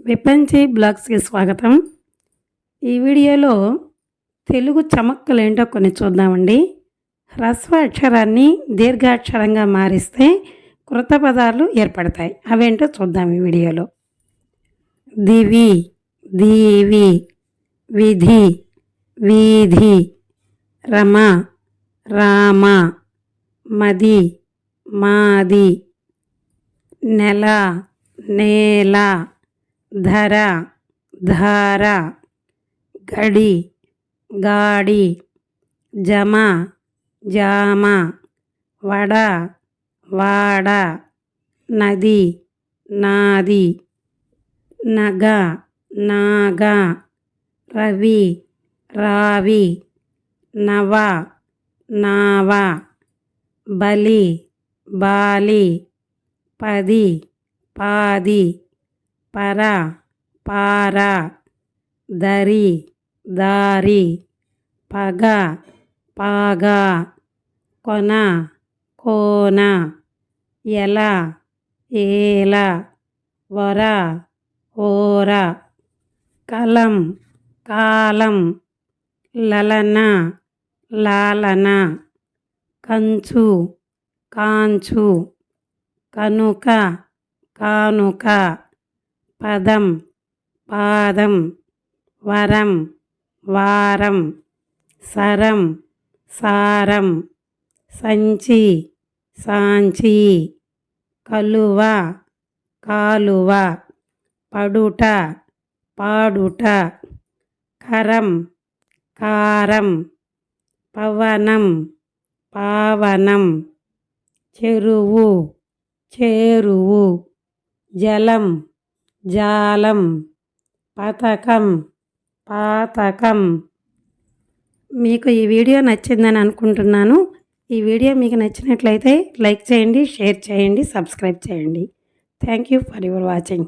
విపంచి బ్లాగ్స్కి స్వాగతం. ఈ వీడియోలో తెలుగు చమక్కులేంటో కొన్ని చూద్దామండి. హ్రస్వ అక్షరాన్ని దీర్ఘాక్షరంగా మారిస్తే కృత పదాలు ఏర్పడతాయి. అవేంటో చూద్దాం ఈ వీడియోలో. దివి, దీవి, విధి, వీధి, రమ, రామ, మది, మాది, నెల, నేల, ధర, ధార, గడి, గాడి, జమ, జామ, వడ, వాడ, నది, నాది, నగ, నాగ, రవి, రావి, నవ, నావ, బలి, బాలి, పది, పాది, పర, పార, దరి, దారి, పగ, పాగ, కొన, కోన, ఎల, ఏల, వర, ఓర, కలం, కాలం, లలన, లాలన, కంచు, కాంచు, కనుక, కానుక, పదం, పాదం, వరం, వారం, సరం, సారం, సంచి, సాంచి, కలువ, కాలువ, పడుట, పాడుట, కరం, కారం, పవనం, పావనం, చెరువు, చేరువు, జలం, జాలం, పతకం, పాతకం. మీకు ఈ వీడియో నచ్చిందని అనుకుంటున్నాను. ఈ వీడియో మీకు నచ్చినట్లయితే లైక్ చేయండి, షేర్ చేయండి, సబ్స్క్రైబ్ చేయండి. Thank you for your watching.